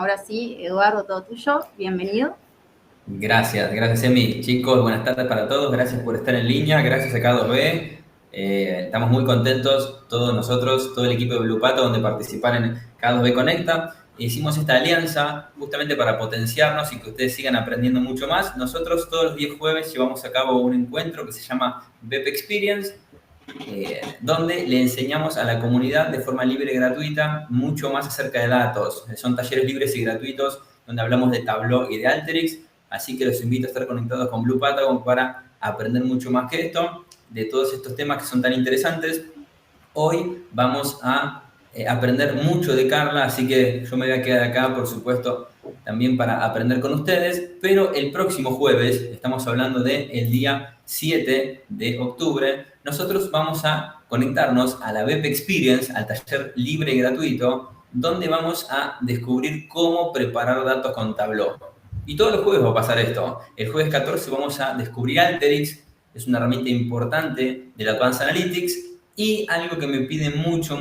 Ahora sí, Eduardo, todo tuyo. Bienvenido. Gracias Emi. Chicos, buenas tardes para todos. Gracias por estar en línea. Gracias a K2B. Estamos muy contentos, todos nosotros, todo el equipo de Blue Pato, donde participar en K2B Conecta. Hicimos esta alianza justamente para potenciarnos y que ustedes sigan aprendiendo mucho más. Nosotros todos los 10 jueves llevamos a cabo un encuentro que se llama BP Experience, donde le enseñamos a la comunidad de forma libre y gratuita mucho más acerca de datos. Son talleres libres y gratuitos donde hablamos de Tableau y de Alteryx, así que los invito a estar conectados con Blue Patagon para aprender mucho más que esto, de todos estos temas que son tan interesantes. Hoy vamos a aprender mucho de Carla, así que yo me voy a quedar acá, por supuesto, también para aprender con ustedes, pero el próximo jueves, estamos hablando del día 7 de octubre, nosotros vamos a conectarnos a la BP Experience, al taller libre y gratuito, donde vamos a descubrir cómo preparar datos con Tableau. Y todos los jueves va a pasar esto. El jueves 14 vamos a descubrir Alteryx, es una herramienta importante del Advanced Analytics, y algo que me pide mucho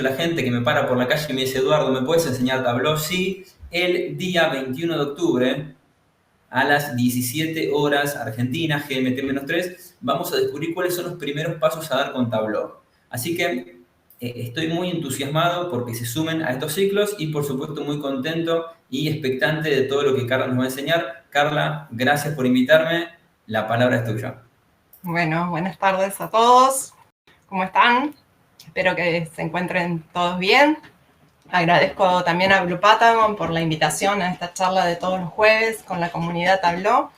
la gente, que me para por la calle y me dice: Eduardo, ¿me puedes enseñar Tableau? Sí, el día 21 de octubre, a las 17 horas Argentina, GMT-3, vamos a descubrir cuáles son los primeros pasos a dar con Tableau. Así que estoy muy entusiasmado porque se sumen a estos ciclos y por supuesto muy contento y expectante de todo lo que Carla nos va a enseñar. Carla, gracias por invitarme. La palabra es tuya. Bueno, buenas tardes a todos. ¿Cómo están? Espero que se encuentren todos bien. Agradezco también a Blue Patagon por la invitación a esta charla de todos los jueves con la comunidad Tableau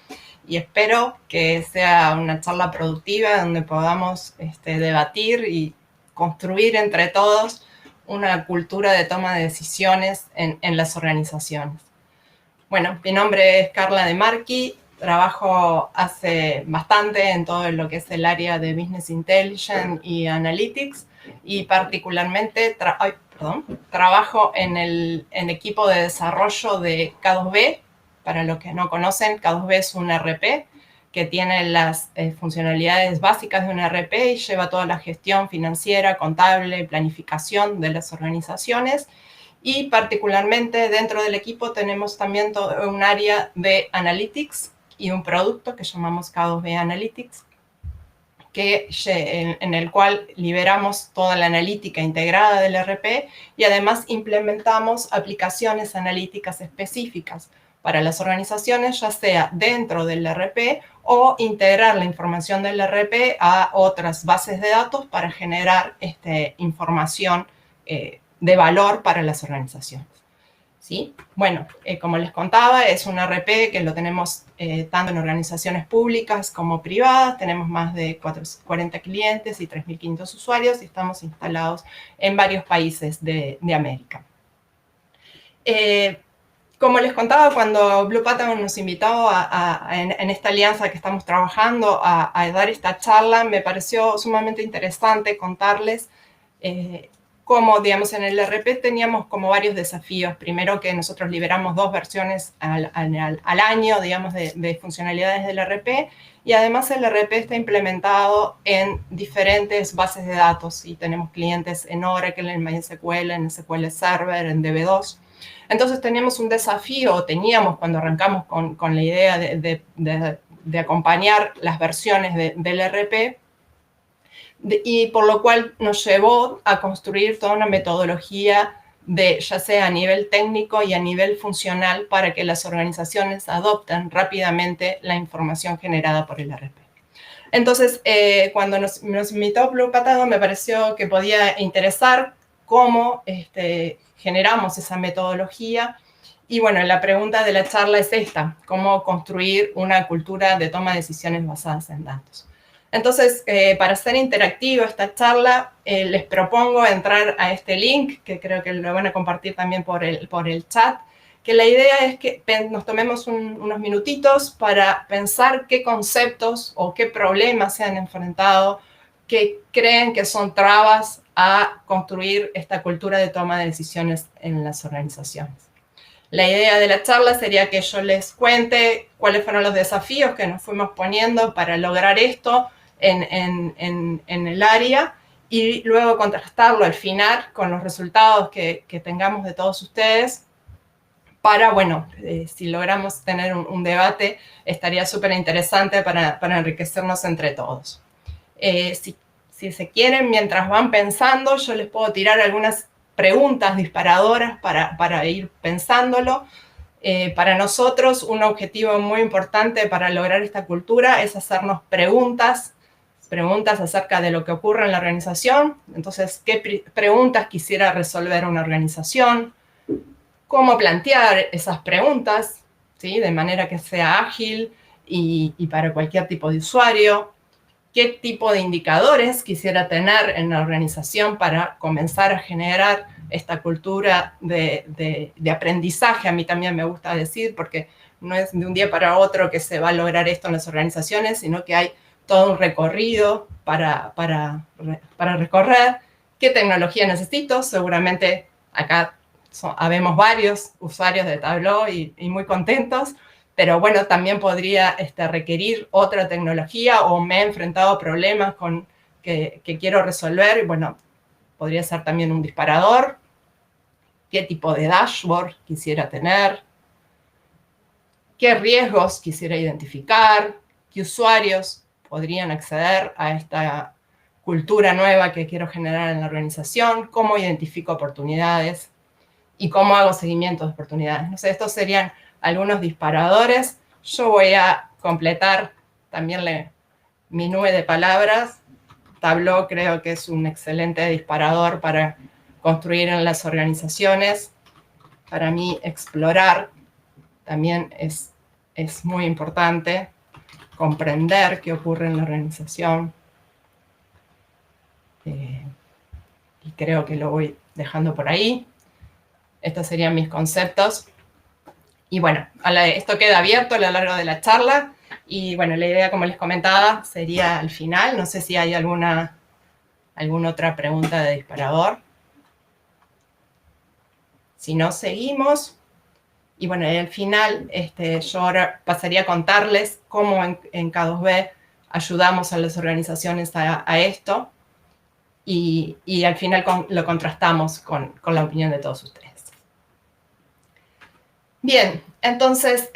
y espero que sea una charla productiva donde podamos debatir y construir entre todos una cultura de toma de decisiones en las organizaciones. Bueno, mi nombre es Carla De Marchi. Trabajo hace bastante en todo lo que es el área de Business Intelligence y Analytics y particularmente trabajo en el equipo de desarrollo de K2B. Para los que no conocen, K2B es un ERP que tiene las funcionalidades básicas de un ERP y lleva toda la gestión financiera, contable, planificación de las organizaciones. Y particularmente dentro del equipo tenemos también todo un área de Analytics y un producto que llamamos K2B Analytics, en el cual liberamos toda la analítica integrada del ERP y además implementamos aplicaciones analíticas específicas para las organizaciones, ya sea dentro del ERP o integrar la información del ERP a otras bases de datos para generar información de valor para las organizaciones. ¿Sí? Bueno, como les contaba, es un ERP que lo tenemos tanto en organizaciones públicas como privadas. Tenemos más de 40 clientes y 3.500 usuarios y estamos instalados en varios países de América. Como les contaba, cuando Blue Patagon nos invitó en esta alianza que estamos trabajando a dar esta charla, me pareció sumamente interesante contarles cómo, digamos, en el ERP teníamos como varios desafíos. Primero, que nosotros liberamos 2 versiones al año, digamos, de funcionalidades del ERP, y además el ERP está implementado en diferentes bases de datos y tenemos clientes en Oracle, en MySQL, en SQL Server, en DB2. Entonces teníamos un desafío, teníamos cuando arrancamos con la idea de acompañar las versiones del ERP, y por lo cual nos llevó a construir toda una metodología ya sea a nivel técnico y a nivel funcional para que las organizaciones adopten rápidamente la información generada por el ERP. Entonces, cuando nos invitó Blue Patagon, me pareció que podía interesar cómo generamos esa metodología. Y bueno, la pregunta de la charla es esta: ¿cómo construir una cultura de toma de decisiones basadas en datos? Entonces, para hacer interactiva esta charla, les propongo entrar a este link, que creo que lo van a compartir también por el chat, que la idea es que nos tomemos unos minutitos para pensar qué conceptos o qué problemas se han enfrentado que creen que son trabas a construir esta cultura de toma de decisiones en las organizaciones. La idea de la charla sería que yo les cuente cuáles fueron los desafíos que nos fuimos poniendo para lograr esto en el área y luego contrastarlo al final con los resultados que tengamos de todos ustedes para, bueno, si logramos tener un debate, estaría súper interesante para enriquecernos entre todos. Si se quieren, mientras van pensando, yo les puedo tirar algunas preguntas disparadoras para ir pensándolo. Para nosotros, un objetivo muy importante para lograr esta cultura es hacernos preguntas acerca de lo que ocurre en la organización. Entonces, ¿qué preguntas quisiera resolver una organización? ¿Cómo plantear esas preguntas, ¿sí? De manera que sea ágil y para cualquier tipo de usuario? ¿Qué tipo de indicadores quisiera tener en la organización para comenzar a generar esta cultura de aprendizaje? A mí también me gusta decir, porque no es de un día para otro que se va a lograr esto en las organizaciones, sino que hay todo un recorrido para recorrer. ¿Qué tecnología necesito? Seguramente acá habemos varios usuarios de Tableau y muy contentos, pero bueno, también podría requerir otra tecnología, o me he enfrentado a problemas que quiero resolver, y bueno, podría ser también un disparador. ¿Qué tipo de dashboard quisiera tener? ¿Qué riesgos quisiera identificar? ¿Qué usuarios podrían acceder a esta cultura nueva que quiero generar en la organización? ¿Cómo identifico oportunidades? ¿Y cómo hago seguimiento de oportunidades? No sé, estos serían algunos disparadores. Yo voy a completar también mi nube de palabras. Tableau creo que es un excelente disparador para construir en las organizaciones. Para mí, explorar también es muy importante. Comprender qué ocurre en la organización. Y creo que lo voy dejando por ahí. Estos serían mis conceptos. Y bueno, esto queda abierto a lo largo de la charla. Y bueno, la idea, como les comentaba, sería al final. No sé si hay alguna otra pregunta de disparador. Si no, seguimos. Y bueno, al final yo ahora pasaría a contarles cómo en K2B ayudamos a las organizaciones a esto. Y al final lo contrastamos con la opinión de todos ustedes. Bien, entonces,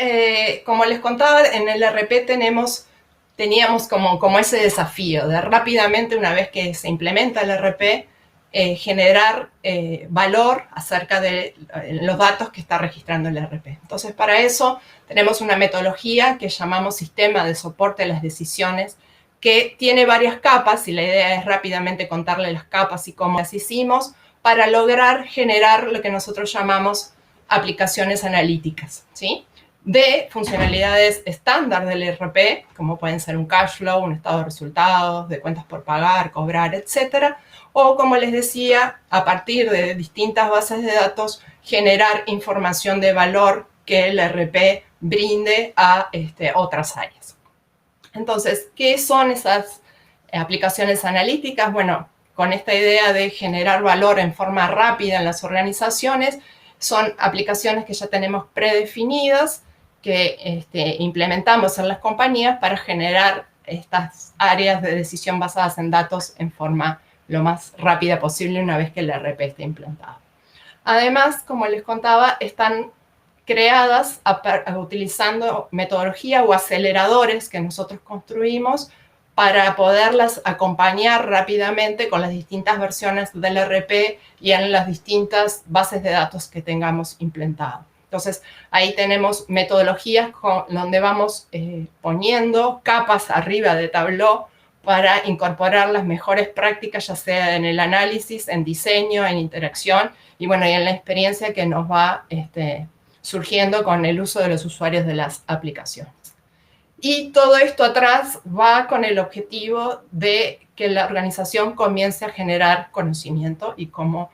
como les contaba, en el RP teníamos como ese desafío de rápidamente, una vez que se implementa el RP, generar valor acerca de los datos que está registrando el RP. Entonces, para eso tenemos una metodología que llamamos Sistema de Soporte a las Decisiones, que tiene varias capas, y la idea es rápidamente contarles las capas y cómo las hicimos para lograr generar lo que nosotros llamamos aplicaciones analíticas, ¿sí? De funcionalidades estándar del ERP, como pueden ser un cash flow, un estado de resultados, de cuentas por pagar, cobrar, etcétera, o, como les decía, a partir de distintas bases de datos, generar información de valor que el ERP brinde a otras áreas. Entonces, ¿qué son esas aplicaciones analíticas? Bueno, con esta idea de generar valor en forma rápida en las organizaciones, son aplicaciones que ya tenemos predefinidas, que implementamos en las compañías para generar estas áreas de decisión basadas en datos en forma lo más rápida posible una vez que el ERP esté implantado. Además, como les contaba, están creadas utilizando metodología o aceleradores que nosotros construimos para poderlas acompañar rápidamente con las distintas versiones del ERP y en las distintas bases de datos que tengamos implantado. Entonces, ahí tenemos metodologías donde vamos poniendo capas arriba de Tableau para incorporar las mejores prácticas, ya sea en el análisis, en diseño, en interacción, y bueno, y en la experiencia que nos va surgiendo con el uso de los usuarios de las aplicaciones. Y todo esto atrás va con el objetivo de que la organización comience a generar conocimiento, y como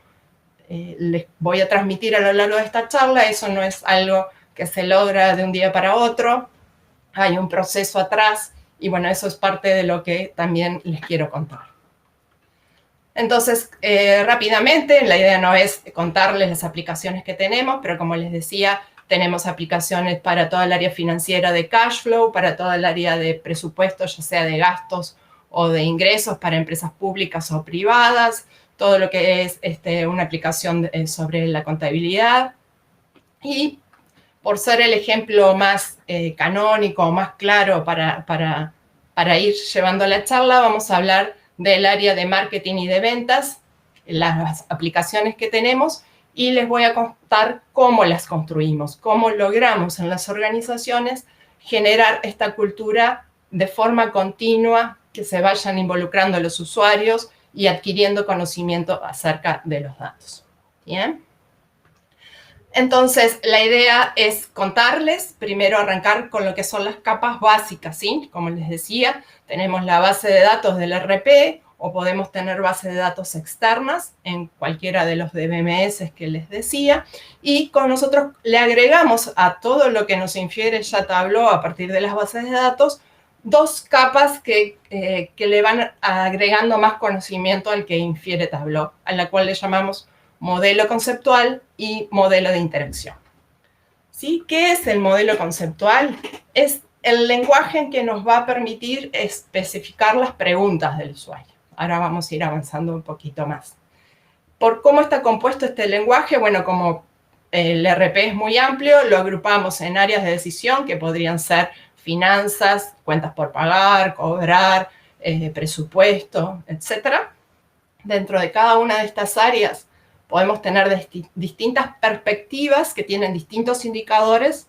les voy a transmitir a lo largo de esta charla, eso no es algo que se logra de un día para otro, hay un proceso atrás, y bueno, eso es parte de lo que también les quiero contar. Entonces, rápidamente, la idea no es contarles las aplicaciones que tenemos, pero como les decía, tenemos aplicaciones para toda el área financiera de cash flow, para toda el área de presupuesto, ya sea de gastos o de ingresos para empresas públicas o privadas, todo lo que es una aplicación sobre la contabilidad. Y por ser el ejemplo más canónico, más claro para ir llevando la charla, vamos a hablar del área de marketing y de ventas, las aplicaciones que tenemos, y les voy a contar cómo las construimos, cómo logramos en las organizaciones generar esta cultura de forma continua, que se vayan involucrando los usuarios y adquiriendo conocimiento acerca de los datos. ¿Bien? Entonces, la idea es contarles, primero arrancar con lo que son las capas básicas, ¿sí? Como les decía, tenemos la base de datos del RP, o podemos tener bases de datos externas en cualquiera de los DBMS que les decía, y con nosotros le agregamos a todo lo que nos infiere ya Tableau a partir de las bases de datos, dos capas que le van agregando más conocimiento al que infiere Tableau, a la cual le llamamos modelo conceptual y modelo de interacción. ¿Sí? ¿Qué es el modelo conceptual? Es el lenguaje en que nos va a permitir especificar las preguntas del usuario. Ahora vamos a ir avanzando un poquito más. ¿Por cómo está compuesto este lenguaje? Bueno, como el RP es muy amplio, lo agrupamos en áreas de decisión que podrían ser finanzas, cuentas por pagar, cobrar, presupuesto, etc. Dentro de cada una de estas áreas podemos tener distintas perspectivas que tienen distintos indicadores,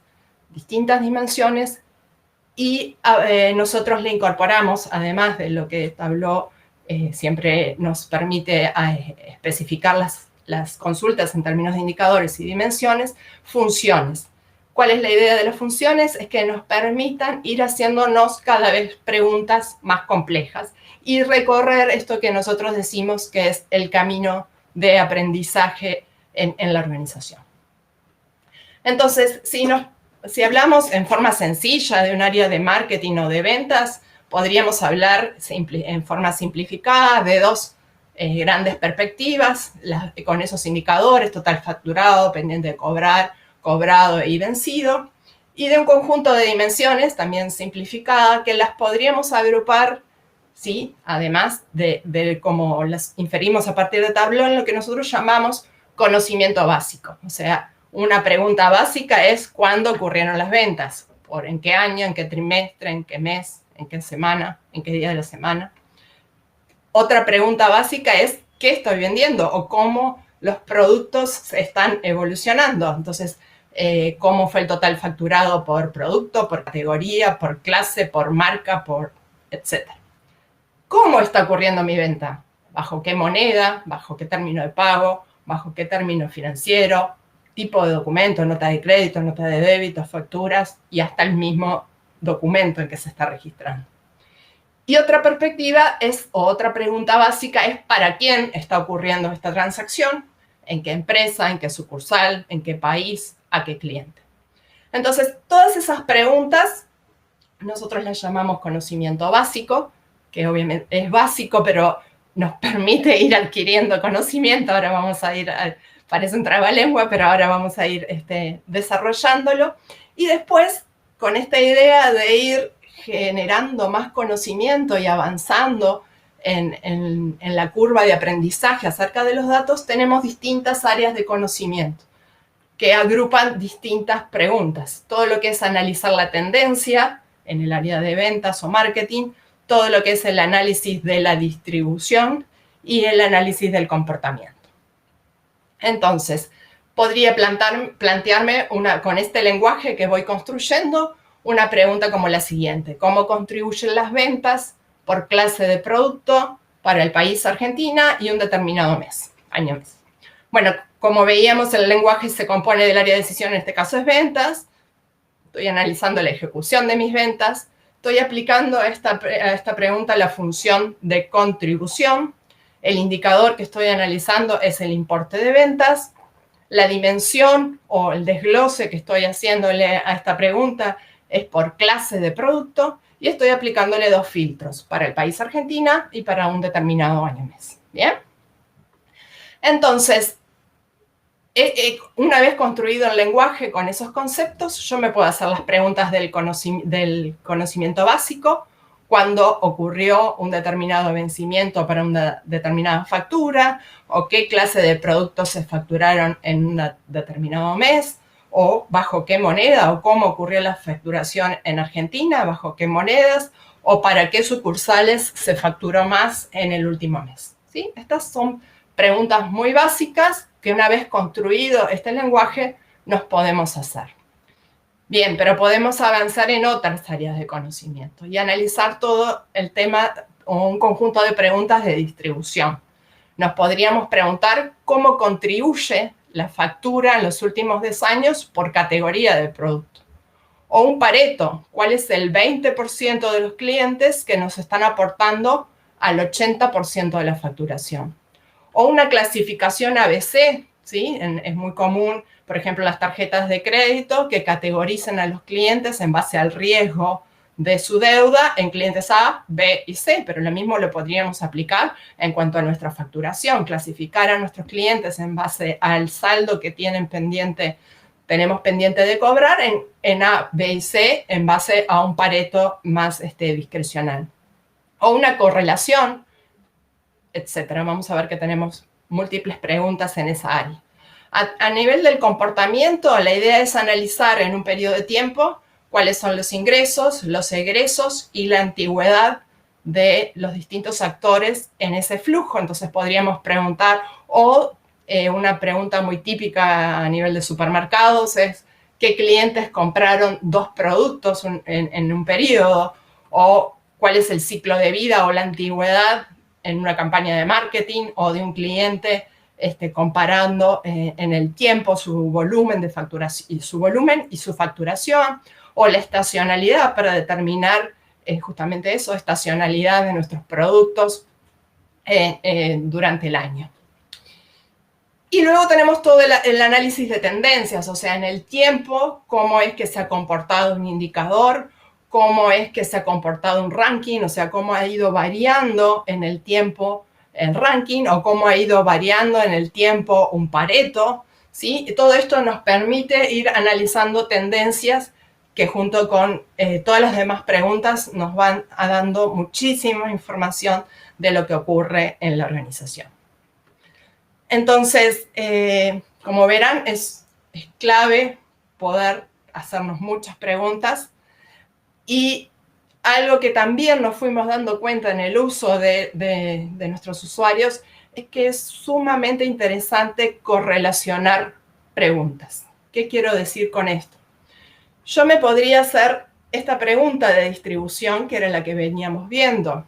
distintas dimensiones, y nosotros le incorporamos, además de lo que Tableau siempre nos permite especificar las consultas en términos de indicadores y dimensiones, funciones. ¿Cuál es la idea de las funciones? Es que nos permitan ir haciéndonos cada vez preguntas más complejas y recorrer esto que nosotros decimos que es el camino de aprendizaje en la organización. Entonces, si hablamos en forma sencilla de un área de marketing o de ventas, podríamos hablar en forma simplificada de dos grandes perspectivas, con esos indicadores: total facturado, pendiente de cobrar, cobrado y vencido, y de un conjunto de dimensiones, también simplificada, que las podríamos agrupar, ¿sí? Además de cómo las inferimos a partir de Tableau, en lo que nosotros llamamos conocimiento básico. O sea, una pregunta básica es ¿cuándo ocurrieron las ventas? ¿En qué año, en qué trimestre, en qué mes, en qué semana, en qué día de la semana? Otra pregunta básica es ¿qué estoy vendiendo? O cómo los productos están evolucionando. Entonces, ¿cómo fue el total facturado por producto, por categoría, por clase, por marca, etcétera? ¿Cómo está ocurriendo mi venta? ¿Bajo qué moneda? ¿Bajo qué término de pago? ¿Bajo qué término financiero? Tipo de documento, nota de crédito, nota de débito, facturas, y hasta el mismo documento en que se está registrando. Y otra perspectiva otra pregunta básica es ¿para quién está ocurriendo esta transacción? ¿En qué empresa? ¿En qué sucursal? ¿En qué país? ¿A qué cliente? Entonces, todas esas preguntas nosotros las llamamos conocimiento básico, que obviamente es básico, pero nos permite ir adquiriendo conocimiento. Ahora vamos a ir, parece un trabalengua, pero ahora vamos a ir desarrollándolo. Y después, con esta idea de ir generando más conocimiento y avanzando en la curva de aprendizaje acerca de los datos, tenemos distintas áreas de conocimiento que agrupan distintas preguntas. Todo lo que es analizar la tendencia en el área de ventas o marketing, todo lo que es el análisis de la distribución y el análisis del comportamiento. Entonces, podría plantearme con este lenguaje que voy construyendo una pregunta como la siguiente: ¿cómo contribuyen las ventas por clase de producto para el país Argentina y un determinado mes, año-mes? Bueno, como veíamos, el lenguaje se compone del área de decisión, en este caso es ventas. Estoy analizando la ejecución de mis ventas. Estoy aplicando a esta pregunta la función de contribución. El indicador que estoy analizando es el importe de ventas. La dimensión o el desglose que estoy haciéndole a esta pregunta es por clase de producto. Y estoy aplicándole dos filtros, para el país Argentina y para un determinado año-mes. ¿Bien? Entonces, una vez construido el lenguaje con esos conceptos, yo me puedo hacer las preguntas del conocimiento básico: cuándo ocurrió un determinado vencimiento para una determinada factura, o qué clase de productos se facturaron en un determinado mes, o bajo qué moneda, o cómo ocurrió la facturación en Argentina, bajo qué monedas, o para qué sucursales se facturó más en el último mes. ¿Sí? Estas son preguntas muy básicas que una vez construido este lenguaje nos podemos hacer. Bien, pero podemos avanzar en otras áreas de conocimiento y analizar todo el tema o un conjunto de preguntas de distribución. Nos podríamos preguntar cómo contribuye la factura en los últimos 10 años por categoría de producto. O un Pareto, ¿cuál es el 20% de los clientes que nos están aportando al 80% de la facturación? O una clasificación ABC, ¿sí? Es muy común, por ejemplo, las tarjetas de crédito que categorizan a los clientes en base al riesgo de su deuda en clientes A, B y C, pero lo mismo lo podríamos aplicar en cuanto a nuestra facturación, clasificar a nuestros clientes en base al saldo que tenemos pendiente de cobrar en A, B y C en base a un Pareto más discrecional. O una correlación, etcétera. Vamos a ver que tenemos múltiples preguntas en esa área. A nivel del comportamiento, la idea es analizar en un periodo de tiempo cuáles son los ingresos, los egresos y la antigüedad de los distintos actores en ese flujo. Entonces podríamos preguntar, una pregunta muy típica a nivel de supermercados es ¿qué clientes compraron 2 productos en un periodo? O ¿cuál es el ciclo de vida o la antigüedad en una campaña de marketing o de un cliente comparando en el tiempo su volumen de facturación y su facturación? O la estacionalidad para determinar justamente eso, estacionalidad de nuestros productos durante el año. Y luego tenemos todo el análisis de tendencias, o sea, en el tiempo, cómo es que se ha comportado un indicador, cómo es que se ha comportado un ranking, o sea, cómo ha ido variando en el tiempo el ranking o cómo ha ido variando en el tiempo un Pareto, ¿sí? Y todo esto nos permite ir analizando tendencias que junto con todas las demás preguntas nos van dando muchísima información de lo que ocurre en la organización. Entonces, como verán, es clave poder hacernos muchas preguntas y algo que también nos fuimos dando cuenta en el uso de nuestros usuarios es que es sumamente interesante correlacionar preguntas. ¿Qué quiero decir con esto? Yo me podría hacer esta pregunta de distribución, que era la que veníamos viendo.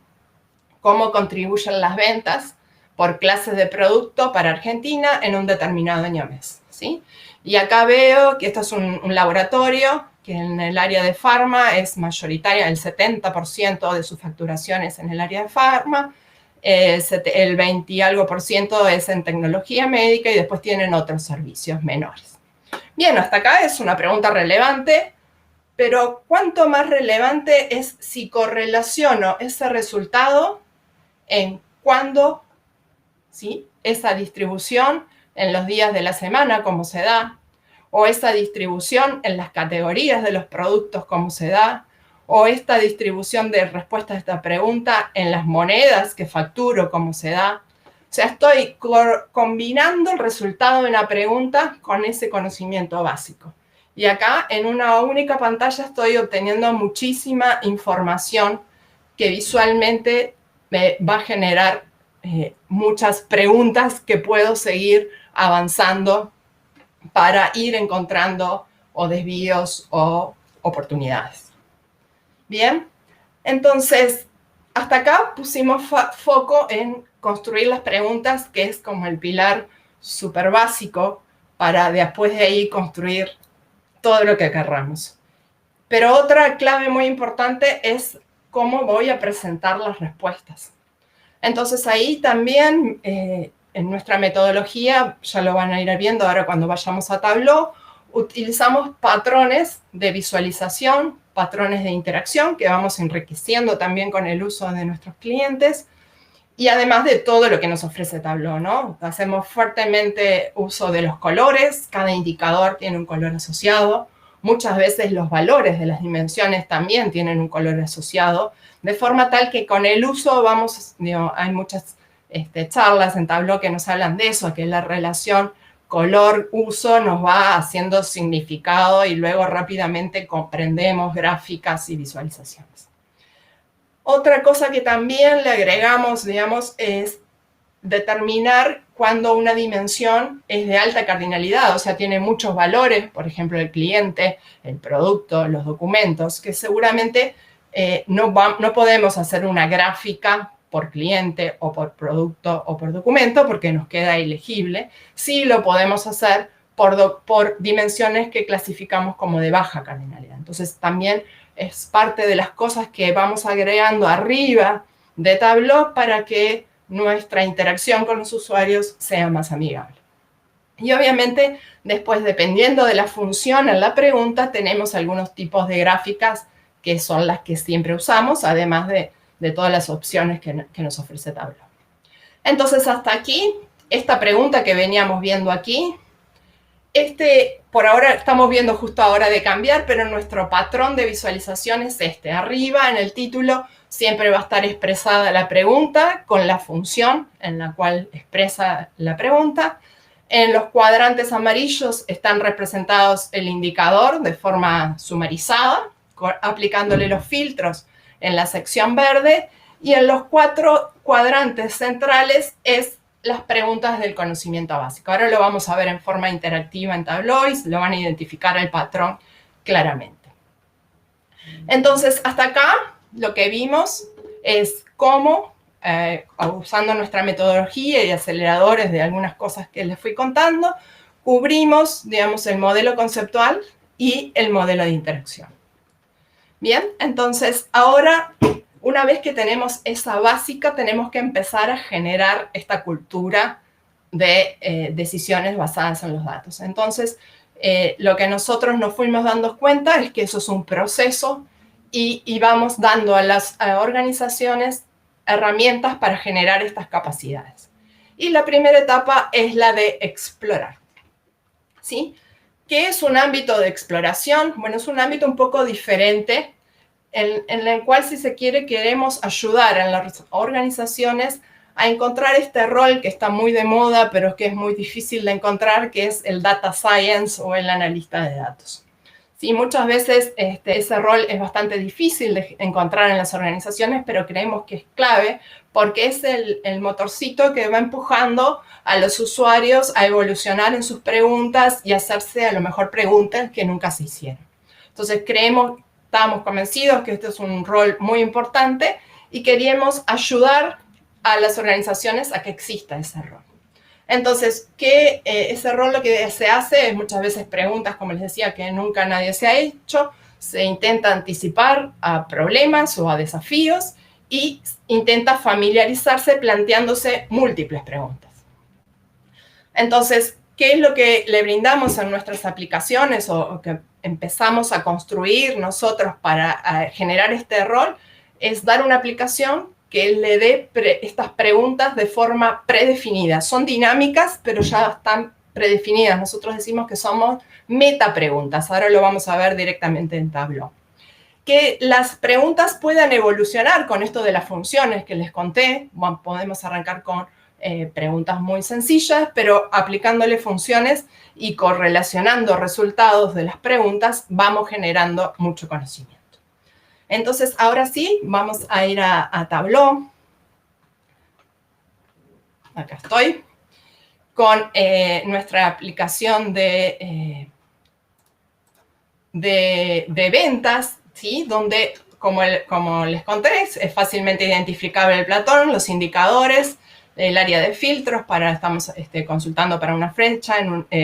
¿Cómo contribuyen las ventas por clases de producto para Argentina en un determinado año mes? ¿Sí? Y acá veo que esto es un laboratorio que en el área de farma es mayoritaria, el 70% de sus facturaciones en el área de farma, el 20 y algo por ciento es en tecnología médica y después tienen otros servicios menores. Bien, hasta acá es una pregunta relevante, pero ¿cuánto más relevante es si correlaciono ese resultado en cuándo, ¿sí? Esa distribución en los días de la semana, cómo se da, o esa distribución en las categorías de los productos, cómo se da, o esta distribución de respuestas a esta pregunta en las monedas que facturo, cómo se da? O sea, estoy combinando el resultado de una pregunta con ese conocimiento básico. Y acá, en una única pantalla, estoy obteniendo muchísima información que visualmente me va a generar muchas preguntas que puedo seguir avanzando para ir encontrando o desvíos o oportunidades. Bien, entonces, hasta acá pusimos foco en construir las preguntas, que es como el pilar súper básico para después de ahí construir todo lo que querramos. Pero otra clave muy importante es cómo voy a presentar las respuestas. Entonces ahí también en nuestra metodología, ya lo van a ir viendo ahora cuando vayamos a Tableau, utilizamos patrones de visualización, patrones de interacción que vamos enriqueciendo también con el uso de nuestros clientes y además de todo lo que nos ofrece Tableau, ¿no? Hacemos fuertemente uso de los colores, cada indicador tiene un color asociado, muchas veces los valores de las dimensiones también tienen un color asociado, de forma tal que con el uso hay muchas charlas en Tableau que nos hablan de eso, que es la relación color uso nos va haciendo significado y luego rápidamente comprendemos gráficas y visualizaciones. Otra cosa que también le agregamos, digamos, es determinar cuando una dimensión es de alta cardinalidad, o sea, tiene muchos valores, por ejemplo, el cliente, el producto, los documentos, que seguramente no podemos hacer una gráfica por cliente o por producto o por documento porque nos queda ilegible. Sí lo podemos hacer por dimensiones que clasificamos como de baja cardinalidad. Entonces, también es parte de las cosas que vamos agregando arriba de Tableau para que nuestra interacción con los usuarios sea más amigable. Y obviamente, después, dependiendo de la función en la pregunta, tenemos algunos tipos de gráficas que son las que siempre usamos, además de todas las opciones que nos ofrece Tableau. Entonces, hasta aquí, esta pregunta que veníamos viendo aquí, por ahora estamos viendo justo ahora de cambiar, pero nuestro patrón de visualización es este. Arriba, en el título, siempre va a estar expresada la pregunta con la función en la cual expresa la pregunta. En los cuadrantes amarillos están representados el indicador de forma sumarizada, aplicándole los filtros en la sección verde. Y en los 4 cuadrantes centrales es las preguntas del conocimiento básico. Ahora lo vamos a ver en forma interactiva en Tableau y lo van a identificar el patrón claramente. Entonces, hasta acá lo que vimos es cómo, usando nuestra metodología y aceleradores de algunas cosas que les fui contando, cubrimos, digamos, el modelo conceptual y el modelo de interacción. Bien, entonces ahora, una vez que tenemos esa básica, tenemos que empezar a generar esta cultura de decisiones basadas en los datos. Entonces, lo que nosotros nos fuimos dando cuenta es que eso es un proceso y vamos dando a las organizaciones herramientas para generar estas capacidades. Y la primera etapa es la de explorar. ¿Sí? ¿Qué es un ámbito de exploración? Bueno, es un ámbito un poco diferente en el cual, si se quiere, queremos ayudar a las organizaciones a encontrar este rol que está muy de moda, pero que es muy difícil de encontrar, que es el data science o el analista de datos. Sí, muchas veces ese rol es bastante difícil de encontrar en las organizaciones, pero creemos que es clave porque es el motorcito que va empujando a los usuarios a evolucionar en sus preguntas y hacerse a lo mejor preguntas que nunca se hicieron. Entonces, estábamos convencidos que este es un rol muy importante y queríamos ayudar a las organizaciones a que exista ese rol. Entonces, ese rol lo que se hace es muchas veces preguntas, como les decía, que nunca nadie se ha hecho. Se intenta anticipar a problemas o a desafíos y intenta familiarizarse planteándose múltiples preguntas. Entonces, ¿qué es lo que le brindamos en nuestras aplicaciones o que empezamos a construir nosotros para generar este rol? Es dar una aplicación que le dé estas preguntas de forma predefinida. Son dinámicas, pero ya están predefinidas. Nosotros decimos que somos metapreguntas. Ahora lo vamos a ver directamente en Tableau. Que las preguntas puedan evolucionar con esto de las funciones que les conté. Bueno, podemos arrancar con preguntas muy sencillas, pero aplicándole funciones y correlacionando resultados de las preguntas, vamos generando mucho conocimiento. Entonces, ahora sí, vamos a ir a Tableau. Acá estoy. Con nuestra aplicación de ventas, ¿sí? Donde, como les conté, es fácilmente identificable el patrón, los indicadores, el área de filtros, estamos consultando para una fecha,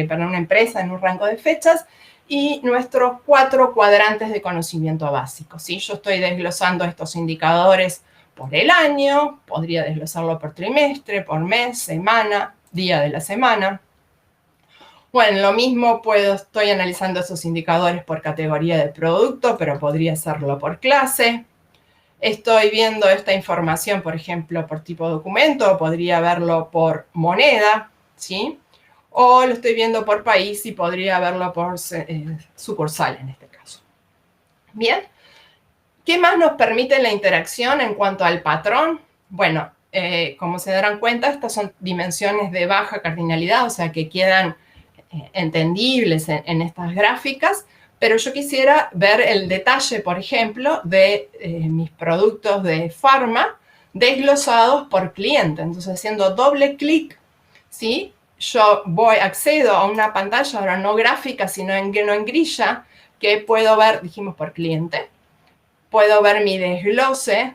para una empresa en un rango de fechas, y nuestros 4 cuadrantes de conocimiento básico, ¿sí? Yo estoy desglosando estos indicadores por el año, podría desglosarlo por trimestre, por mes, semana, día de la semana. Bueno, lo mismo estoy analizando esos indicadores por categoría de producto, pero podría hacerlo por clase. Estoy viendo esta información, por ejemplo, por tipo de documento, podría verlo por moneda, ¿sí? O lo estoy viendo por país y podría verlo por sucursal en este caso. Bien, ¿qué más nos permite la interacción en cuanto al patrón? Bueno, como se darán cuenta, estas son dimensiones de baja cardinalidad, o sea, que quedan entendibles en estas gráficas, pero yo quisiera ver el detalle, por ejemplo, de mis productos de farma desglosados por cliente. Entonces, haciendo doble clic, ¿sí? Yo accedo a una pantalla, ahora no gráfica, sino en grilla, que puedo ver, dijimos, por cliente. Puedo ver mi desglose,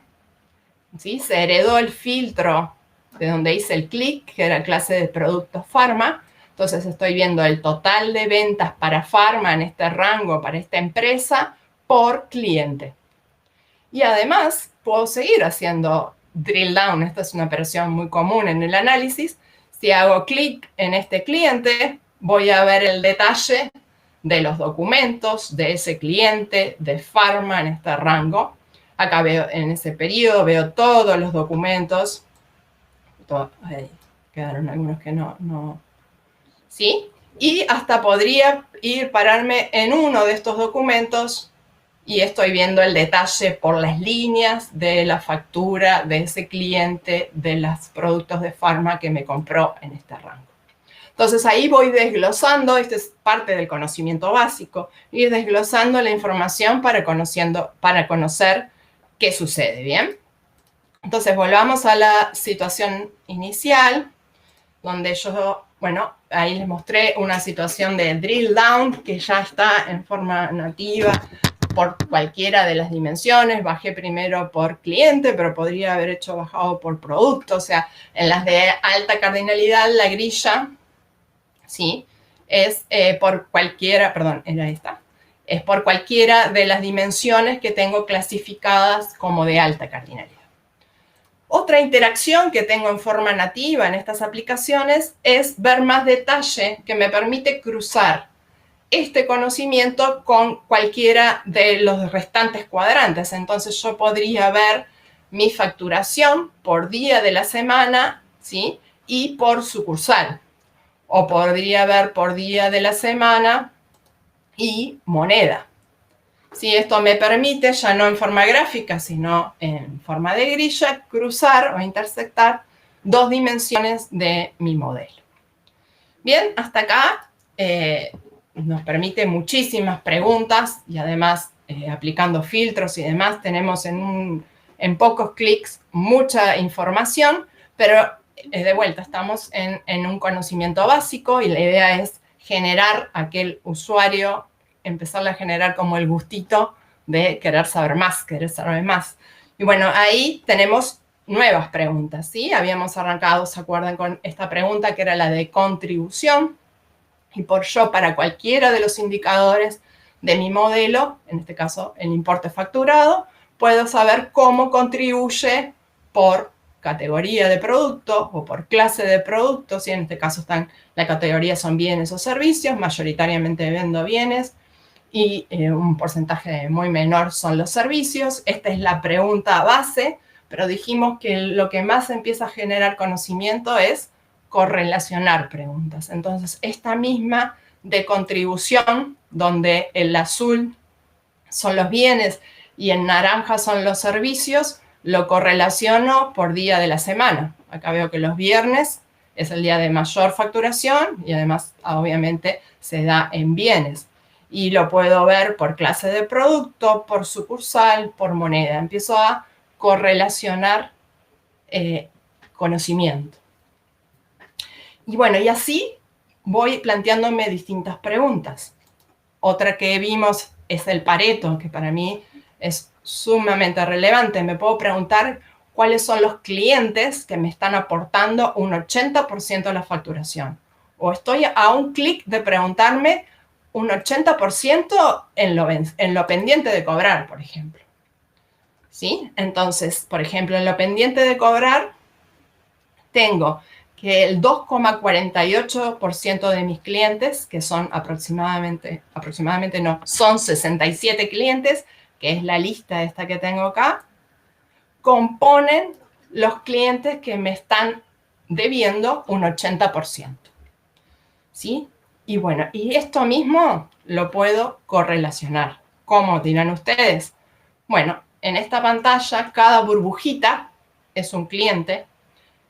¿sí? Se heredó el filtro de donde hice el clic, que era clase de productos farma. Entonces estoy viendo el total de ventas para farma en este rango, para esta empresa, por cliente. Y además puedo seguir haciendo drill down. Esta es una operación muy común en el análisis. Si hago clic en este cliente, voy a ver el detalle de los documentos de ese cliente de farma en este rango. Acá veo, en ese periodo, veo todos los documentos. Ahí quedaron algunos que no. ¿Sí? Y hasta podría pararme en uno de estos documentos y estoy viendo el detalle por las líneas de la factura de ese cliente de los productos de farma que me compró en este rango. Entonces ahí voy desglosando, esto es parte del conocimiento básico, ir desglosando la información para conocer qué sucede, ¿bien? Entonces volvamos a la situación inicial, donde ahí les mostré una situación de drill down que ya está en forma nativa por cualquiera de las dimensiones. Bajé primero por cliente, pero podría haber bajado por producto. O sea, en las de alta cardinalidad, la grilla, ¿sí? Es por cualquiera, perdón, era esta. Es por cualquiera de las dimensiones que tengo clasificadas como de alta cardinalidad. Otra interacción que tengo en forma nativa en estas aplicaciones es ver más detalle que me permite cruzar este conocimiento con cualquiera de los restantes cuadrantes. Entonces yo podría ver mi facturación por día de la semana, ¿sí? Y por sucursal. O podría ver por día de la semana y moneda. Si esto me permite, ya no en forma gráfica, sino en forma de grilla, cruzar o intersectar dos dimensiones de mi modelo. Bien, hasta acá nos permite muchísimas preguntas y además aplicando filtros y demás tenemos en pocos clics mucha información, pero de vuelta estamos en un conocimiento básico y la idea es generar aquel usuario, empezarle a generar como el gustito de querer saber más. Y bueno, ahí tenemos nuevas preguntas, ¿sí? Habíamos arrancado, ¿se acuerdan? Con esta pregunta que era la de contribución. Y para cualquiera de los indicadores de mi modelo, en este caso el importe facturado, puedo saber cómo contribuye por categoría de producto o por clase de productos. Y en este caso la categoría son bienes o servicios, mayoritariamente vendo bienes. Y un porcentaje muy menor son los servicios. Esta es la pregunta base, pero dijimos que lo que más empieza a generar conocimiento es correlacionar preguntas. Entonces, esta misma de contribución, donde el azul son los bienes y en naranja son los servicios, lo correlaciono por día de la semana. Acá veo que los viernes es el día de mayor facturación y además, obviamente, se da en bienes. Y lo puedo ver por clase de producto, por sucursal, por moneda. Empiezo a correlacionar conocimiento. Y bueno, y así voy planteándome distintas preguntas. Otra que vimos es el Pareto, que para mí es sumamente relevante. Me puedo preguntar cuáles son los clientes que me están aportando un 80% de la facturación. O estoy a un clic de preguntarme un 80% en lo pendiente de cobrar, por ejemplo. ¿Sí? Entonces, por ejemplo, en lo pendiente de cobrar, tengo que el 2,48% de mis clientes, que son son 67 clientes, que es la lista esta que tengo acá, componen los clientes que me están debiendo un 80%. ¿Sí? Y bueno, y esto mismo lo puedo correlacionar. ¿Cómo dirán ustedes? Bueno, en esta pantalla cada burbujita es un cliente,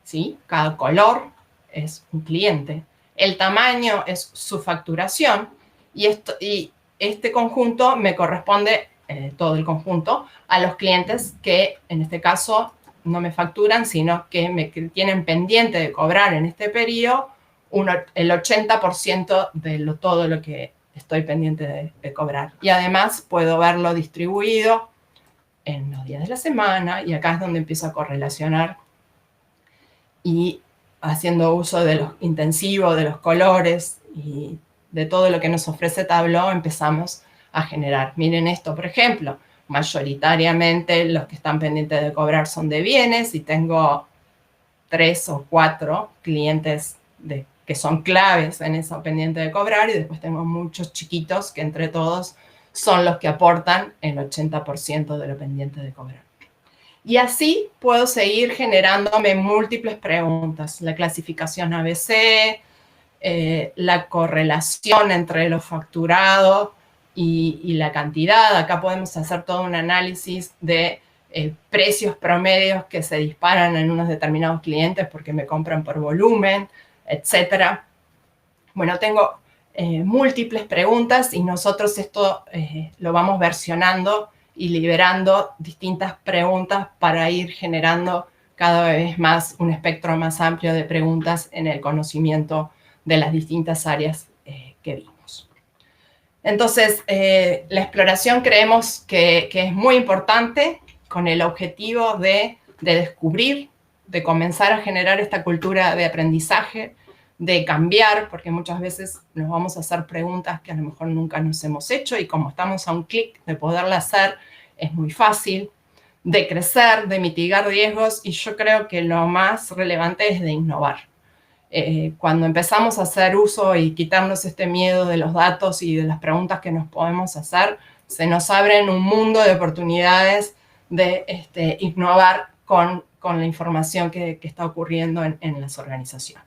¿sí? Cada color es un cliente. El tamaño es su facturación y este conjunto me corresponde, todo el conjunto, a los clientes que en este caso no me facturan, sino que me tienen pendiente de cobrar en este periodo el 80% de todo lo que estoy pendiente de cobrar. Y además puedo verlo distribuido en los días de la semana, y acá es donde empiezo a correlacionar y haciendo uso de los intensivos, de los colores y de todo lo que nos ofrece Tableau, empezamos a generar. Miren esto, por ejemplo, mayoritariamente los que están pendientes de cobrar son de bienes y tengo 3 o 4 clientes que son claves en eso pendiente de cobrar, y después tengo muchos chiquitos que entre todos son los que aportan el 80% de lo pendiente de cobrar. Y así puedo seguir generándome múltiples preguntas. La clasificación ABC, la correlación entre lo facturado y la cantidad. Acá podemos hacer todo un análisis de precios promedios que se disparan en unos determinados clientes porque me compran por volumen, etc. Bueno, tengo múltiples preguntas y nosotros esto lo vamos versionando y liberando distintas preguntas para ir generando cada vez más un espectro más amplio de preguntas en el conocimiento de las distintas áreas que vimos. Entonces, la exploración creemos que es muy importante con el objetivo de descubrir, de comenzar a generar esta cultura de aprendizaje, de cambiar, porque muchas veces nos vamos a hacer preguntas que a lo mejor nunca nos hemos hecho y como estamos a un clic de poderla hacer, es muy fácil, de crecer, de mitigar riesgos, y yo creo que lo más relevante es de innovar. Cuando empezamos a hacer uso y quitarnos este miedo de los datos y de las preguntas que nos podemos hacer, se nos abren un mundo de oportunidades de innovar con la información que está ocurriendo en las organizaciones.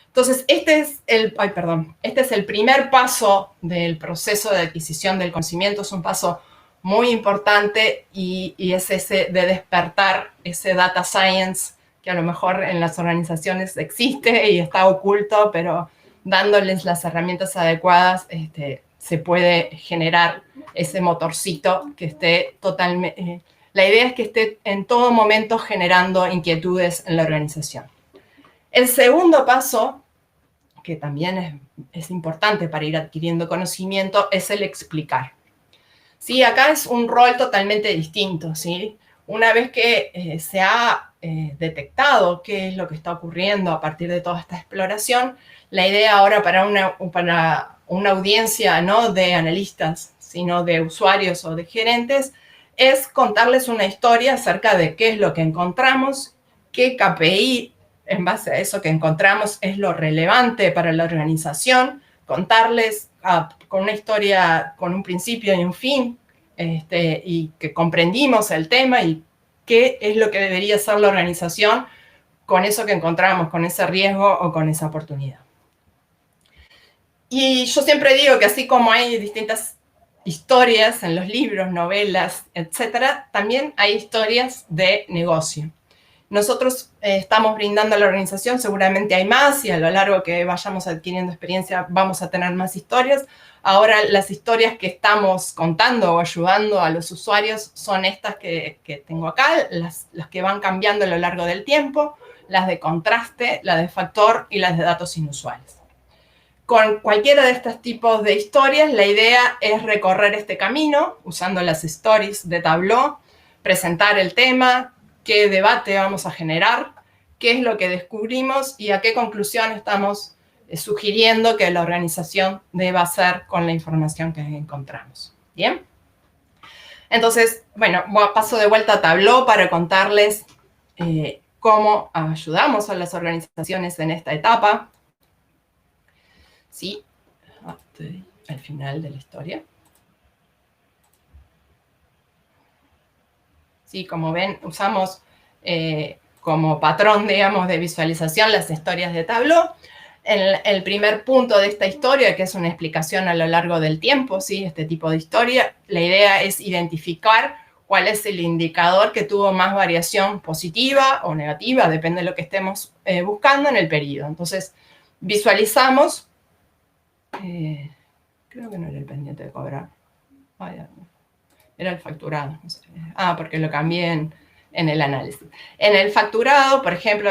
Entonces, este es el primer paso del proceso de adquisición del conocimiento. Es un paso muy importante y es ese de despertar ese data science que a lo mejor en las organizaciones existe y está oculto, pero dándoles las herramientas adecuadas se puede generar ese motorcito que esté totalmente... la idea es que esté en todo momento generando inquietudes en la organización. El segundo paso, que también es importante para ir adquiriendo conocimiento, es el explicar. ¿Sí? Acá es un rol totalmente distinto, ¿sí? Una vez que se ha detectado qué es lo que está ocurriendo a partir de toda esta exploración, la idea ahora para una audiencia no de analistas, sino de usuarios o de gerentes, es contarles una historia acerca de qué es lo que encontramos, qué KPI en base a eso que encontramos es lo relevante para la organización, contarles con una historia, con un principio y un fin, y que comprendimos el tema y qué es lo que debería hacer la organización con eso que encontramos, con ese riesgo o con esa oportunidad. Y yo siempre digo que así como hay distintas historias en los libros, novelas, etcétera, también hay historias de negocio. Nosotros estamos brindando a la organización, seguramente hay más y a lo largo que vayamos adquiriendo experiencia vamos a tener más historias. Ahora las historias que estamos contando o ayudando a los usuarios son estas que tengo acá, las que van cambiando a lo largo del tiempo, las de contraste, las de factor y las de datos inusuales. Con cualquiera de estos tipos de historias, la idea es recorrer este camino usando las stories de Tableau, presentar el tema, qué debate vamos a generar, qué es lo que descubrimos y a qué conclusión estamos sugiriendo que la organización deba hacer con la información que encontramos. ¿Bien? Entonces, bueno, paso de vuelta a Tableau para contarles cómo ayudamos a las organizaciones en esta etapa. Sí, estoy al final de la historia. Sí, como ven, usamos como patrón, digamos, de visualización las historias de Tableau. El primer punto de esta historia, que es una explicación a lo largo del tiempo, ¿sí? Este tipo de historia, la idea es identificar cuál es el indicador que tuvo más variación positiva o negativa, depende de lo que estemos buscando en el periodo. Entonces, visualizamos, creo que no era el pendiente de cobrar, era el facturado, no sé. Porque lo cambié en el análisis. En el facturado, por ejemplo,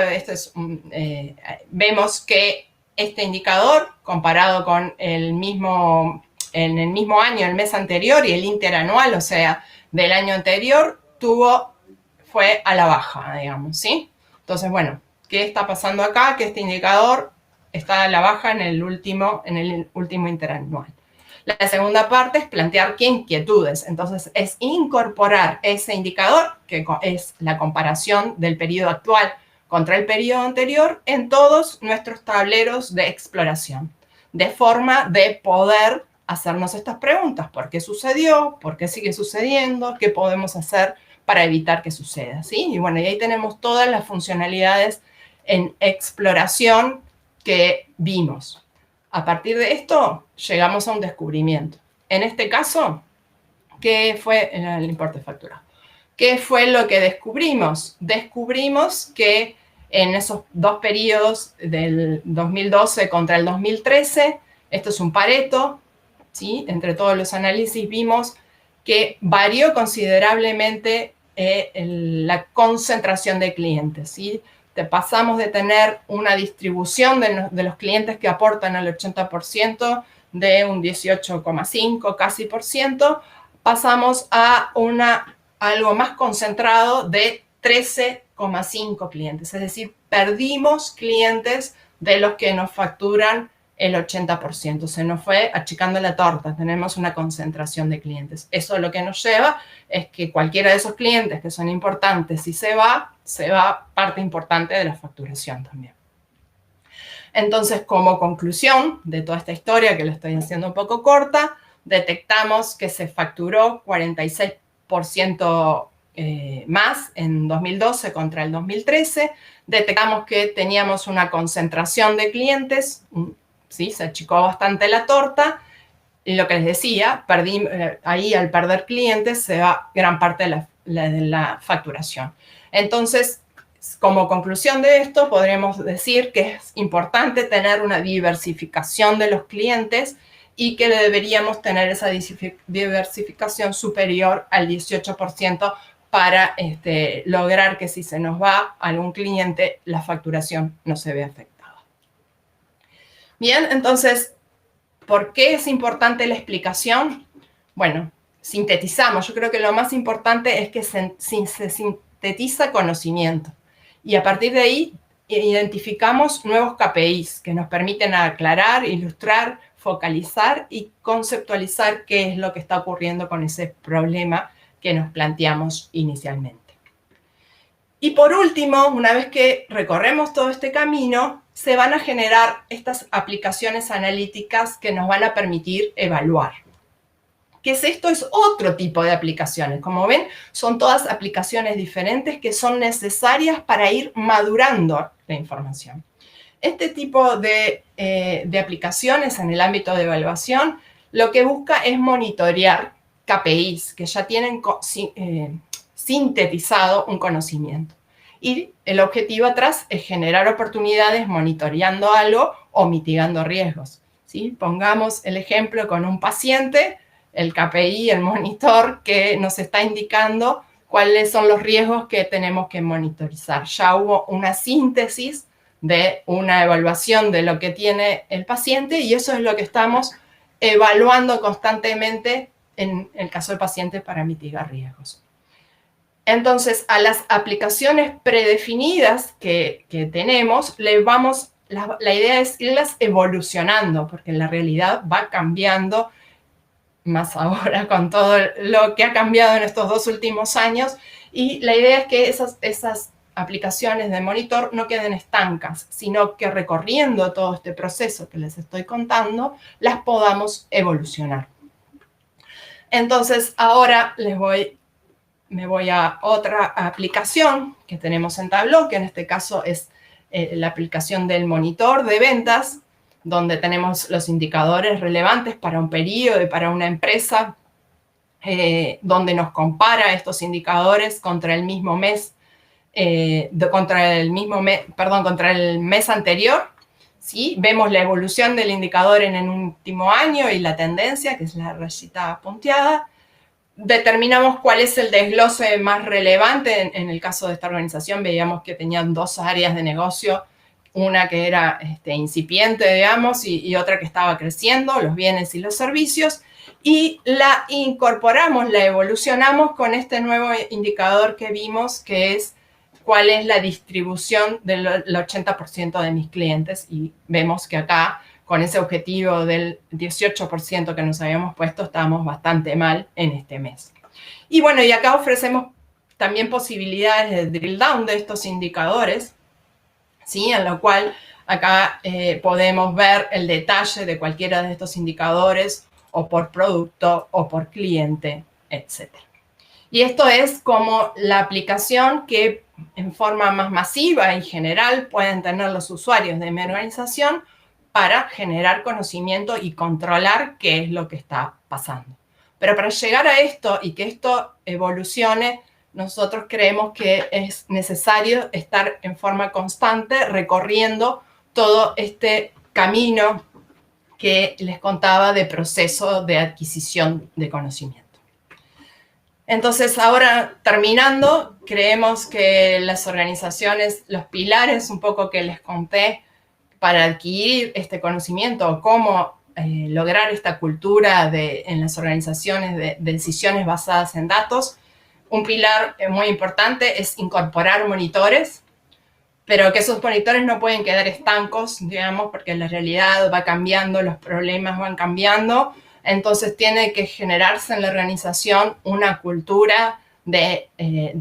vemos que este indicador, comparado con en el mismo año, el mes anterior y el interanual, o sea, del año anterior, fue a la baja, digamos, ¿sí? Entonces, bueno, ¿qué está pasando acá? Que este indicador está a la baja en el último interanual. La segunda parte es plantear qué inquietudes. Entonces, es incorporar ese indicador, que es la comparación del periodo actual contra el periodo anterior, en todos nuestros tableros de exploración, de forma de poder hacernos estas preguntas. ¿Por qué sucedió? ¿Por qué sigue sucediendo? ¿Qué podemos hacer para evitar que suceda? ¿Sí? Y bueno, y ahí tenemos todas las funcionalidades en exploración que vimos. A partir de esto, llegamos a un descubrimiento. En este caso, ¿qué fue el importe facturado? ¿Qué fue lo que descubrimos? Descubrimos que en esos dos periodos del 2012 contra el 2013, esto es un Pareto, ¿sí? Entre todos los análisis vimos que varió considerablemente la concentración de clientes, ¿sí? Pasamos de tener una distribución de los clientes que aportan al 80%, de un 18,5 casi por ciento, pasamos a algo más concentrado de 13,5 clientes. Es decir, perdimos clientes de los que nos facturan el 80%. Se nos fue achicando la torta. Tenemos una concentración de clientes. Eso lo que nos lleva es que cualquiera de esos clientes que son importantes, si se va parte importante de la facturación también. Entonces, como conclusión de toda esta historia, que la estoy haciendo un poco corta, detectamos que se facturó 46% más en 2012 contra el 2013. Detectamos que teníamos una concentración de clientes, ¿sí? Se achicó bastante la torta. Y lo que les decía, ahí al perder clientes se va gran parte de la facturación. Entonces, como conclusión de esto, podríamos decir que es importante tener una diversificación de los clientes y que deberíamos tener esa diversificación superior al 18% para lograr que si se nos va algún cliente, la facturación no se ve afectada. Bien, entonces, ¿por qué es importante la explicación? Bueno, sintetizamos. Yo creo que lo más importante es que se sintetiza conocimiento. Y a partir de ahí identificamos nuevos KPIs que nos permiten aclarar, ilustrar, focalizar y conceptualizar qué es lo que está ocurriendo con ese problema que nos planteamos inicialmente. Y por último, una vez que recorremos todo este camino, se van a generar estas aplicaciones analíticas que nos van a permitir evaluar. ¿Qué es esto? Es otro tipo de aplicaciones. Como ven, son todas aplicaciones diferentes que son necesarias para ir madurando la información. Este tipo de aplicaciones en el ámbito de evaluación lo que busca es monitorear KPIs que ya tienen sintetizado un conocimiento. Y el objetivo atrás es generar oportunidades monitoreando algo o mitigando riesgos, ¿sí? Pongamos el ejemplo con un paciente, el KPI, el monitor, que nos está indicando cuáles son los riesgos que tenemos que monitorizar. Ya hubo una síntesis de una evaluación de lo que tiene el paciente y eso es lo que estamos evaluando constantemente en el caso del paciente para mitigar riesgos. Entonces, a las aplicaciones predefinidas que tenemos, la idea es irlas evolucionando, porque la realidad va cambiando, más ahora con todo lo que ha cambiado en estos 2 últimos años, y la idea es que esas aplicaciones de monitor no queden estancas, sino que recorriendo todo este proceso que les estoy contando, las podamos evolucionar. Entonces, ahora me voy a otra aplicación que tenemos en Tableau, que en este caso es la aplicación del monitor de ventas, donde tenemos los indicadores relevantes para un periodo y para una empresa, donde nos compara estos indicadores contra el mismo mes, contra el mes anterior, ¿sí? Vemos la evolución del indicador en el último año y la tendencia, que es la rayita punteada. Determinamos cuál es el desglose más relevante. En el caso de esta organización veíamos que tenían 2 áreas de negocio, una que era incipiente, digamos, y otra que estaba creciendo, los bienes y los servicios, y la incorporamos, la evolucionamos con este nuevo indicador que vimos, que es cuál es la distribución del 80% de mis clientes, y vemos que acá, con ese objetivo del 18% que nos habíamos puesto, estábamos bastante mal en este mes. Y bueno, y acá ofrecemos también posibilidades de drill down de estos indicadores, ¿sí? En lo cual acá podemos ver el detalle de cualquiera de estos indicadores, o por producto, o por cliente, etc. Y esto es como la aplicación que en forma más masiva y general pueden tener los usuarios de mi organización para generar conocimiento y controlar qué es lo que está pasando. Pero para llegar a esto y que esto evolucione, nosotros creemos que es necesario estar en forma constante recorriendo todo este camino que les contaba de proceso de adquisición de conocimiento. Entonces, ahora terminando, creemos que las organizaciones, los pilares un poco que les conté para adquirir este conocimiento o cómo lograr esta cultura en las organizaciones de decisiones basadas en datos, un pilar muy importante es incorporar monitores, pero que esos monitores no pueden quedar estancos, digamos, porque la realidad va cambiando, los problemas van cambiando. Entonces tiene que generarse en la organización una cultura de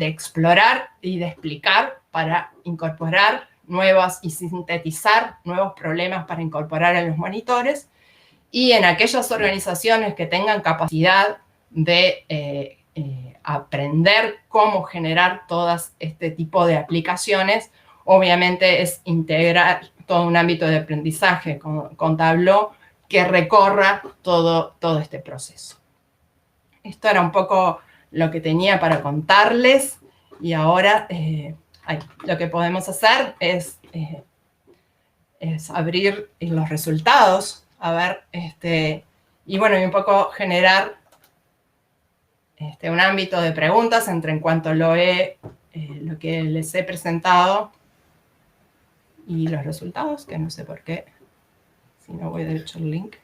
explorar y de explicar para incorporar nuevas y sintetizar nuevos problemas para incorporar a los monitores. Y en aquellas organizaciones que tengan capacidad de aprender cómo generar todo este tipo de aplicaciones, obviamente es integrar todo un ámbito de aprendizaje con Tableau que recorra todo este proceso. Esto era un poco lo que tenía para contarles, y ahora lo que podemos hacer es abrir los resultados, a ver, y bueno, y un poco generar un ámbito de preguntas en cuanto a lo que les he presentado y los resultados, que no sé por qué. Si no, voy derecho al link.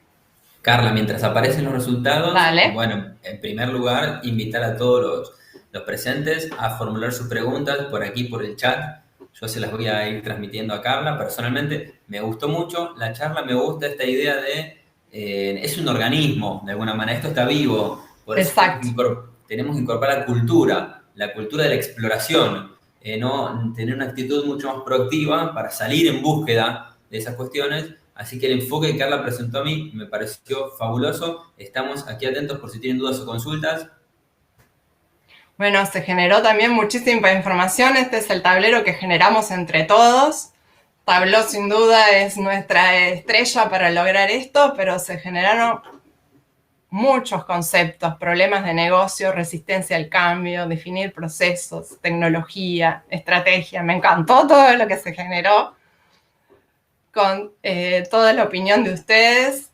Carla, mientras aparecen los resultados, Dale. Bueno, en primer lugar, invitar a todos los presentes a formular sus preguntas por aquí, por el chat. Yo se las voy a ir transmitiendo a Carla. Personalmente, me gustó mucho la charla, me gusta esta idea de... es un organismo, de alguna manera, esto está vivo. Por eso tenemos que incorporar la cultura de la exploración, ¿no? Tener una actitud mucho más proactiva para salir en búsqueda de esas cuestiones. Así que el enfoque que Carla presentó a mí me pareció fabuloso. Estamos aquí atentos por si tienen dudas o consultas. Bueno, se generó también muchísima información. Este es el tablero que generamos entre todos. Tableau sin duda es nuestra estrella para lograr esto, pero se generaron muchos conceptos, problemas de negocio, resistencia al cambio, definir procesos, tecnología, estrategia. Me encantó todo lo que se generó con toda la opinión de ustedes.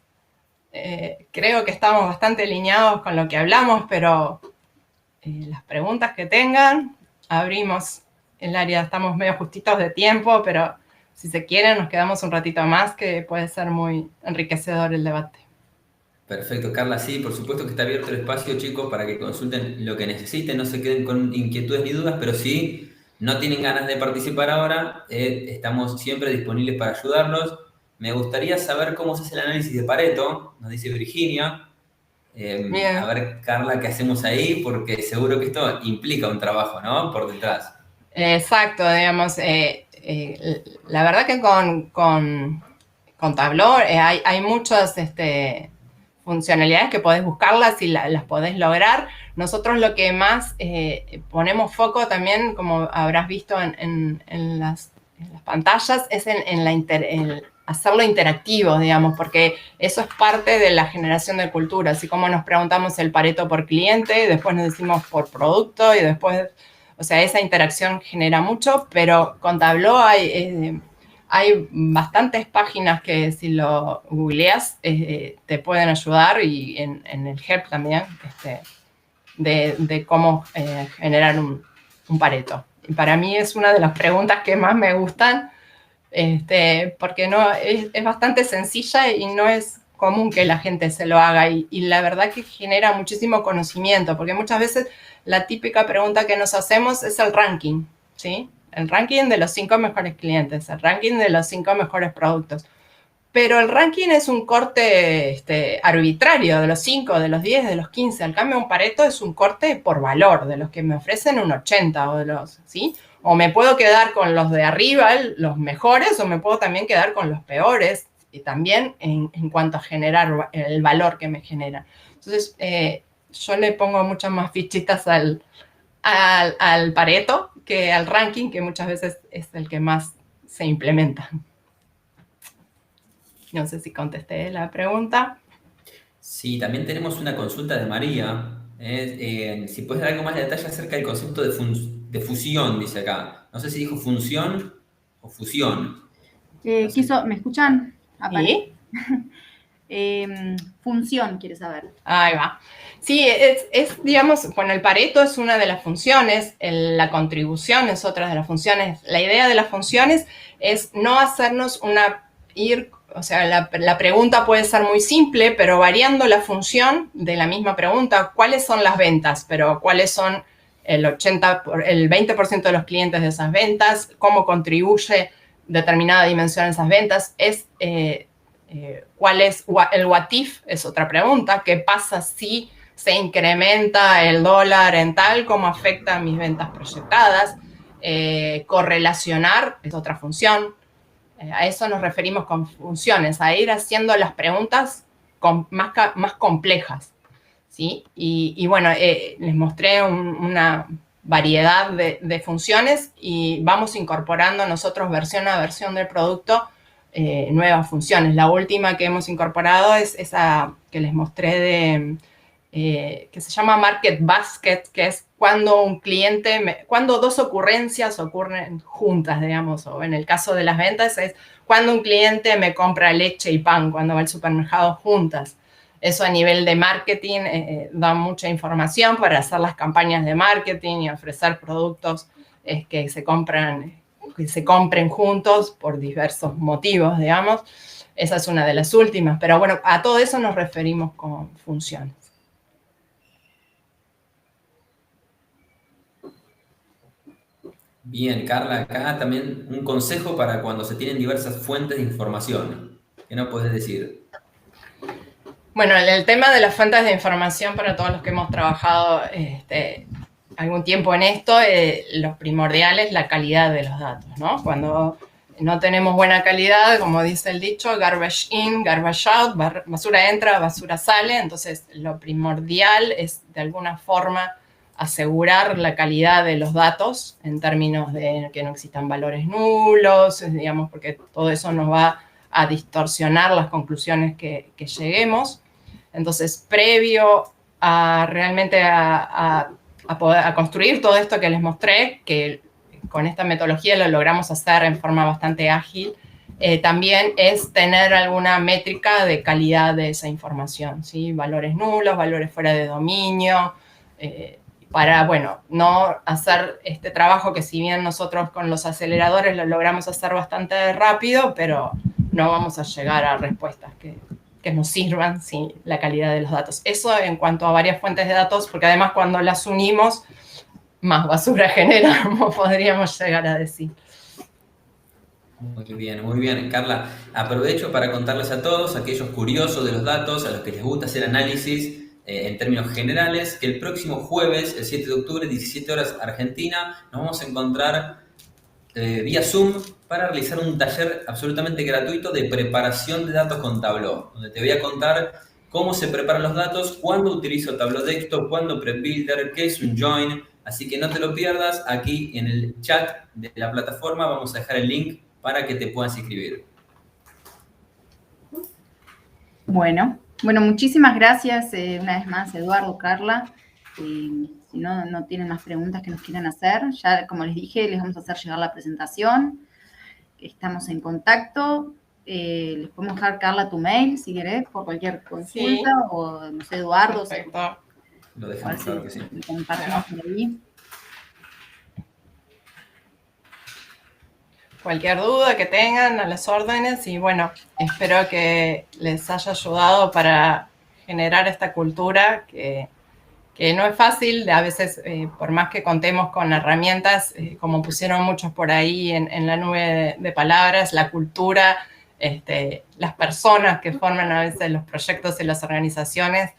Creo que estamos bastante alineados con lo que hablamos, pero las preguntas que tengan, abrimos el área, estamos medio justitos de tiempo, pero si se quieren nos quedamos un ratito más, que puede ser muy enriquecedor el debate. Perfecto, Carla, sí, por supuesto que está abierto el espacio, chicos, para que consulten lo que necesiten, no se queden con inquietudes ni dudas, pero sí, no tienen ganas de participar ahora, estamos siempre disponibles para ayudarlos. Me gustaría saber cómo se hace el análisis de Pareto, nos dice Virginia. A ver, Carla, ¿qué hacemos ahí? Porque seguro que esto implica un trabajo, ¿no? Por detrás. Exacto, digamos, la verdad que con Tableau hay muchas funcionalidades que podés buscarlas y las podés lograr. Nosotros lo que más ponemos foco también, como habrás visto en las pantallas, es en hacerlo interactivo, digamos, porque eso es parte de la generación de cultura. Así como nos preguntamos el Pareto por cliente, después nos decimos por producto y después, o sea, esa interacción genera mucho, pero con Tableau hay bastantes páginas que si lo googleas te pueden ayudar, y en el help también, de cómo generar un Pareto. Y para mí es una de las preguntas que más me gustan, porque no, es bastante sencilla y no es común que la gente se lo haga, y la verdad que genera muchísimo conocimiento, porque muchas veces la típica pregunta que nos hacemos es el ranking, ¿sí? El ranking de los 5 mejores clientes, el ranking de los 5 mejores productos. Pero el ranking es un corte arbitrario, de los 5, de los 10, de los 15. Al cambio, un Pareto es un corte por valor, de los que me ofrecen un 80, o de los, ¿sí? O me puedo quedar con los de arriba, los mejores, o me puedo también quedar con los peores, y también en cuanto a generar el valor que me genera. Entonces, yo le pongo muchas más fichitas al Pareto que al ranking, que muchas veces es el que más se implementa. No sé si contesté la pregunta. Sí, también tenemos una consulta de María. Si puedes dar algo más de detalle acerca del concepto de fusión, dice acá. No sé si dijo función o fusión. No sé. ¿Me escuchan? ¿Sí? Función, quiere saber. Ahí va. Sí, digamos, bueno, el Pareto es una de las funciones, la contribución es otra de las funciones. La idea de las funciones es no hacernos o sea, la pregunta puede ser muy simple, pero variando la función de la misma pregunta, ¿cuáles son las ventas? Pero ¿cuáles son el 20% de los clientes de esas ventas? ¿Cómo contribuye determinada dimensión a esas ventas? ¿Cuál es el what if? Es otra pregunta. ¿Qué pasa si se incrementa el dólar en tal? ¿Cómo afecta a mis ventas proyectadas? Correlacionar es otra función. A eso nos referimos con funciones, a ir haciendo las preguntas más complejas, ¿sí? Y bueno, les mostré una variedad de funciones, y vamos incorporando nosotros versión a versión del producto nuevas funciones. La última que hemos incorporado es esa que les mostré que se llama Market Basket, que es cuando cuando dos ocurrencias ocurren juntas, digamos, o en el caso de las ventas es cuando un cliente me compra leche y pan, cuando va al supermercado juntas. Eso a nivel de marketing da mucha información para hacer las campañas de marketing y ofrecer productos que se compren juntos por diversos motivos, digamos. Esa es una de las últimas, pero bueno, a todo eso nos referimos con funciones. Bien, Carla, acá también un consejo para cuando se tienen diversas fuentes de información. ¿Qué nos puedes decir? Bueno, el tema de las fuentes de información, para todos los que hemos trabajado algún tiempo en esto, lo primordial es la calidad de los datos, ¿no? Cuando no tenemos buena calidad, como dice el dicho, garbage in, garbage out, basura entra, basura sale. Entonces, lo primordial es, de alguna forma, asegurar la calidad de los datos en términos de que no existan valores nulos, digamos, porque todo eso nos va a distorsionar las conclusiones que lleguemos. Entonces, previo a realmente a construir todo esto que les mostré, que con esta metodología lo logramos hacer en forma bastante ágil, también es tener alguna métrica de calidad de esa información, ¿sí? Valores nulos, valores fuera de dominio, para, bueno, no hacer este trabajo que, si bien nosotros con los aceleradores lo logramos hacer bastante rápido, pero no vamos a llegar a respuestas que nos sirvan sin la calidad de los datos. Eso en cuanto a varias fuentes de datos, porque además cuando las unimos, más basura generamos, podríamos llegar a decir. Muy bien, Carla. Aprovecho para contarles a todos, aquellos curiosos de los datos, a los que les gusta hacer análisis en términos generales, que el próximo jueves, el 7 de octubre, 17 horas Argentina, nos vamos a encontrar vía Zoom para realizar un taller absolutamente gratuito de preparación de datos con Tableau, donde te voy a contar cómo se preparan los datos, cuándo utilizo Tableau Desktop, cuándo PrepBuilder, qué es un join. Así que no te lo pierdas. Aquí en el chat de la plataforma vamos a dejar el link para que te puedas inscribir. Bueno, muchísimas gracias una vez más, Eduardo, Carla. Si no tienen más preguntas que nos quieran hacer, ya como les dije, les vamos a hacer llegar la presentación. estamos en contacto. Les podemos dejar, Carla, tu mail, si querés, por cualquier consulta, Sí. o no sé, Eduardo. Perfecto. Lo dejamos, claro que sí. Compartimos por ahí. Cualquier duda que tengan, a las órdenes, y bueno, espero que les haya ayudado para generar esta cultura que no es fácil, a veces por más que contemos con herramientas, como pusieron muchos por ahí en la nube de palabras, la cultura, las personas que forman a veces los proyectos y las organizaciones,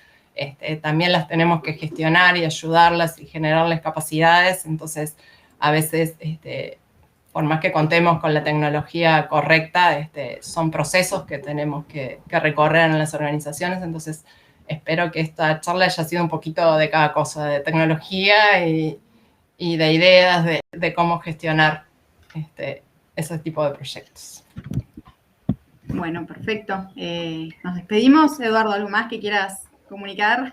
también las tenemos que gestionar y ayudarlas y generarles capacidades. Entonces, a veces, por más que contemos con la tecnología correcta, son procesos que tenemos que recorrer en las organizaciones. Entonces, espero que esta charla haya sido un poquito de cada cosa, de tecnología y de ideas de cómo gestionar ese tipo de proyectos. Bueno, perfecto. Nos despedimos. Eduardo, ¿algo más que quieras comunicar?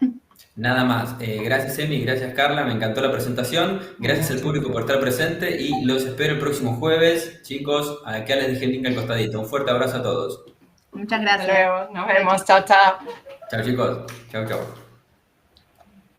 Nada más. Gracias, Emi, gracias, Carla. Me encantó la presentación. Gracias al público por estar presente y los espero el próximo jueves. Chicos, acá les dejé el link al costadito. Un fuerte abrazo a todos. Muchas gracias. Hasta luego. Nos vemos. Chao, chao. Chao, chicos. Chao, chao.